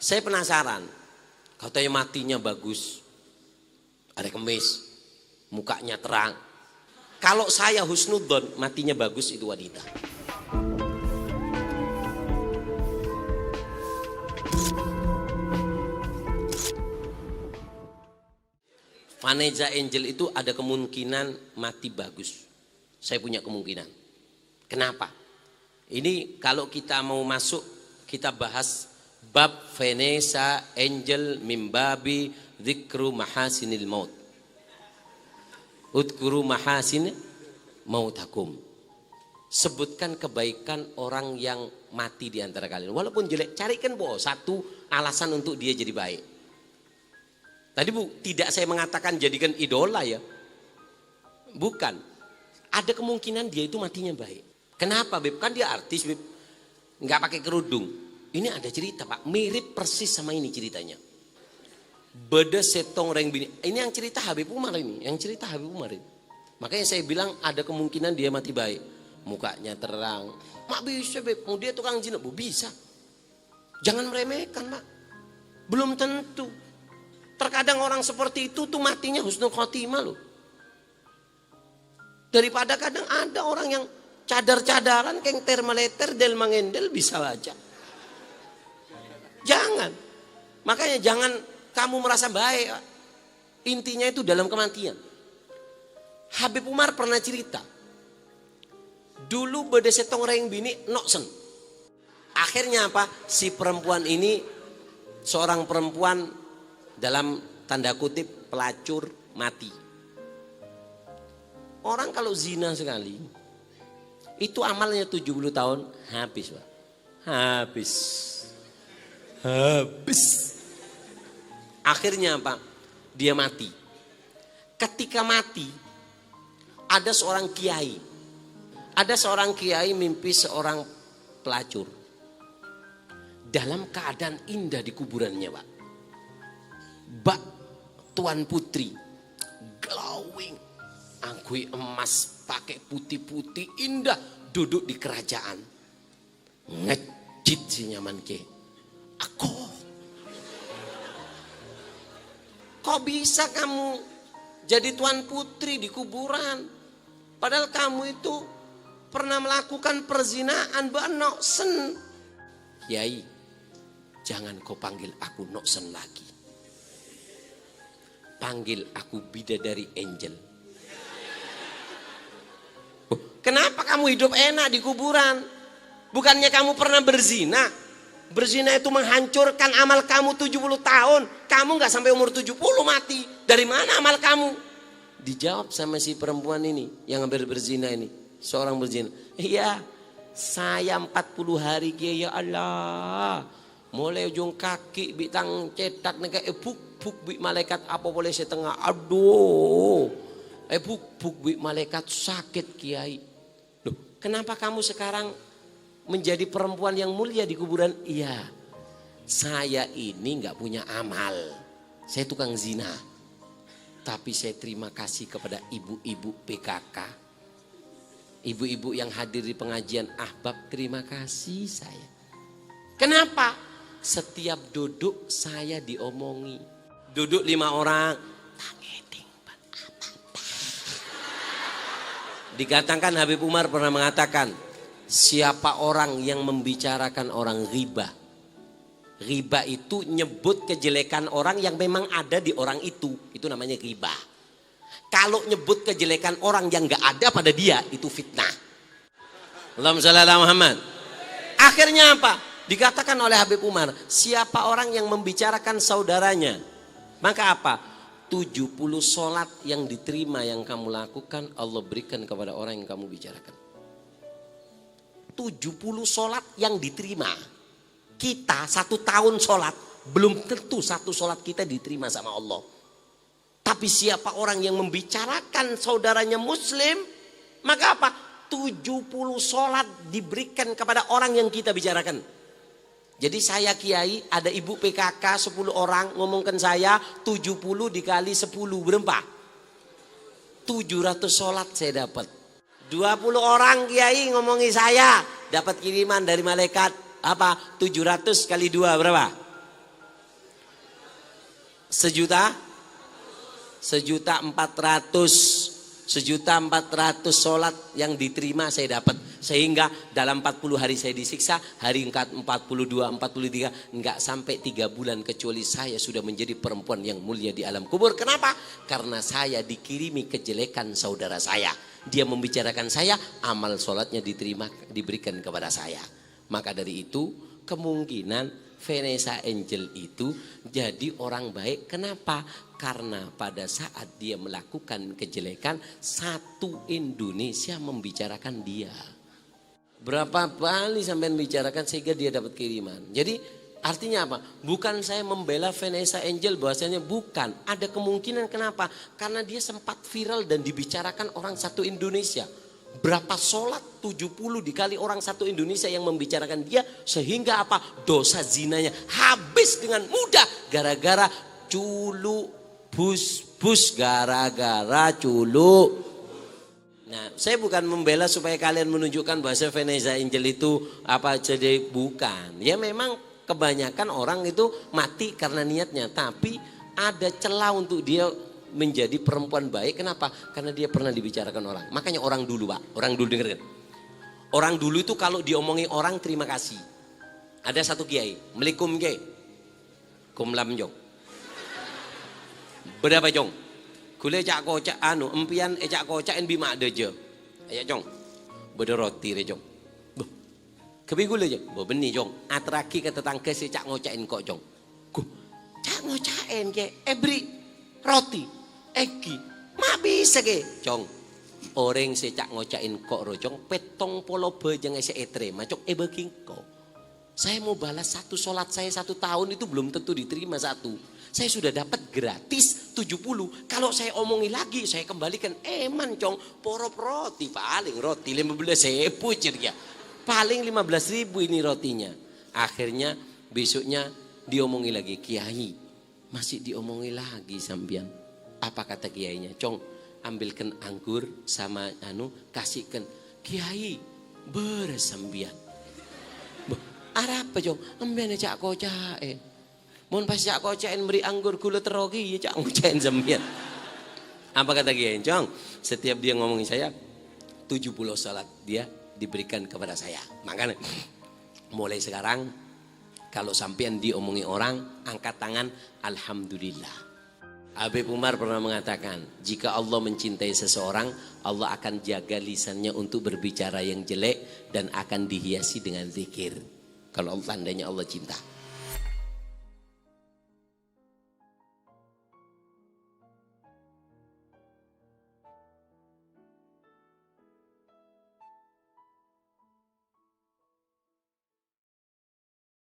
Saya penasaran, katanya matinya bagus, ada kemis, mukanya terang. Kalau saya husnudzon, matinya bagus itu wanita. Vanessa Angel itu ada kemungkinan mati bagus. Saya punya kemungkinan. Kenapa? Ini kalau kita mau masuk, kita bahas bab Vanessa Angel mimbabi dzikru mahasinil maut. Udkuru mahasin mautakum. Sebutkan kebaikan orang yang mati di antara kalian. Walaupun jelek, carikan satu alasan untuk dia jadi baik. Tadi tidak saya mengatakan jadikan idola ya. Bukan. Ada kemungkinan dia itu matinya baik. Kenapa Beb? Kan dia artis Beb. Nggak pakai kerudung. Ini ada cerita Pak. Mirip persis sama ini ceritanya. Beda setong reng bini. Ini yang cerita Habib Umar ini. Yang cerita Habib Umar ini. Makanya saya bilang ada kemungkinan dia mati baik. Mukanya terang. Mak bisa Beb. Mau dia tukang zina. Bisa. Jangan meremehkan Mak. Belum tentu. Terkadang orang seperti itu tuh matinya husnul khotimah loh. Daripada kadang ada orang yang cadar-cadaran keng termaleter del mangendel bisa aja. Jangan. Makanya jangan kamu merasa baik. Intinya itu dalam kematian. Habib Umar pernah cerita. Dulu bede setong reng bini noksen. Akhirnya apa? Si perempuan ini seorang perempuan dalam tanda kutip pelacur mati. Orang kalau zina sekali itu amalnya 70 tahun habis Pak. Habis. Akhirnya apa? Dia mati. Ketika mati ada seorang kiai. Ada seorang kiai mimpi seorang pelacur. Dalam keadaan indah di kuburannya Pak. Bak Tuan Putri glowing, angkui emas pakai putih-putih indah duduk di kerajaan. Ngejit si nyaman ke. Aku. Kok bisa kamu jadi Tuan Putri di kuburan? Padahal kamu itu pernah melakukan perzinaan noksen. Kiai, jangan kau panggil aku noksen lagi. Panggil aku bidadari Angel. Kenapa kamu hidup enak di kuburan? Bukannya kamu pernah berzina? Berzina itu menghancurkan amal kamu 70 tahun. Kamu gak sampai umur 70 mati. Dari mana amal kamu? Dijawab sama si perempuan ini yang hampir berzina ini. Seorang berzina. Iya, saya 40 hari ya Allah. Mulai ujung kaki bitang cetak nega buk bi malaikat apa boleh setengah. Aduh. Buk bi malaikat sakit Kiai. Loh, kenapa kamu sekarang menjadi perempuan yang mulia di kuburan? Iya. Saya ini enggak punya amal. Saya tukang zina. Tapi saya terima kasih kepada ibu-ibu PKK. Ibu-ibu yang hadir di pengajian Ahbab, terima kasih saya. Kenapa? Setiap duduk saya diomongi. Duduk 5 orang. Dikatakan Habib Umar pernah mengatakan, siapa orang yang membicarakan orang riba. Riba itu nyebut kejelekan orang yang memang ada di orang itu. Itu namanya riba. Kalau nyebut kejelekan orang yang gak ada pada dia, itu fitnah. Allahumma shalli ala Muhammad. Akhirnya apa? Dikatakan oleh Habib Umar, siapa orang yang membicarakan saudaranya, maka apa? 70 sholat yang diterima yang kamu lakukan, Allah berikan kepada orang yang kamu bicarakan. 70 sholat yang diterima. Kita 1 tahun sholat, belum tentu 1 sholat kita diterima sama Allah. Tapi siapa orang yang membicarakan saudaranya muslim, maka apa? 70 sholat diberikan kepada orang yang kita bicarakan. Jadi saya Kiai, ada ibu PKK 10 orang ngomongkan saya, 70 dikali 10 berapa? 700 sholat saya dapat. 20 orang Kiai ngomongi saya, dapat kiriman dari malaikat apa? 700 kali 2 berapa? 1.400.000 sholat yang diterima saya dapat. Sehingga dalam 40 hari saya disiksa, hari 42, 43, enggak sampai 3 bulan kecuali saya sudah menjadi perempuan yang mulia di alam kubur. Kenapa? Karena saya dikirimi kejelekan saudara saya. Dia membicarakan saya, amal sholatnya diterima, diberikan kepada saya. Maka dari itu kemungkinan Vanessa Angel itu jadi orang baik. Kenapa? Karena pada saat dia melakukan kejelekan, satu Indonesia membicarakan dia. Berapa kali sampai membicarakan sehingga dia dapat kiriman. Jadi artinya apa? Bukan saya membela Vanessa Angel bahwasanya bukan. Ada kemungkinan kenapa? Karena dia sempat viral dan dibicarakan orang satu Indonesia. Berapa sholat 70 dikali orang satu Indonesia yang membicarakan dia. Sehingga apa? Dosa zinanya habis dengan mudah. Gara-gara culu bus gara-gara culu. Nah, saya bukan membela supaya kalian menunjukkan bahwa Vanessa Angel itu apa jadi, bukan. Ya memang kebanyakan orang itu mati karena niatnya. Tapi ada celah untuk dia menjadi perempuan baik. Kenapa? Karena dia pernah dibicarakan orang. Makanya orang dulu, Pak. Orang dulu dengerin. Orang dulu itu kalau diomongi orang terima kasih. Ada satu kiai. Melikum kiai. Kumlam jong. Berapa jong? Gule cak kocak empian cak kocak en bima deje. Ayo jong. Beda roti re jong. Boh. Kebi gule je. Boh beni jong. Atraki kata tangke si cak ngocakin kok jong. Ku. Cak ngocakin ke ebri roti. Eki. Ma bisa ke jong. Orang si cak ngocakin kok ro jong. Petong polo bejeng ese etre. Macok beking kok. Saya mau balas satu sholat saya 1 tahun itu belum tentu diterima satu. Saya sudah dapat gratis 70. Kalau saya omongi lagi, saya kembalikan. Eman cong, porop roti. Paling roti 15.000 ya. Paling 15.000 ini rotinya. Akhirnya besoknya diomongi lagi. Kiai, masih diomongi lagi sambian. Apa kata kiainya? Cong, ambilkan anggur sama kasihkan. Kiai, bersambian. Arah apa cong? Ambian cak kocak Mun pas cak kocain beri anggur gula terogi ya cak ngocain zambian. Apa kata Kiai Cong? Setiap dia ngomongin saya 70 salat dia diberikan kepada saya. Makanya mulai sekarang kalau sampean diomongi orang angkat tangan alhamdulillah. Habib Umar pernah mengatakan jika Allah mencintai seseorang Allah akan jaga lisannya untuk berbicara yang jelek dan akan dihiasi dengan zikir. Kalau tandanya Allah cinta.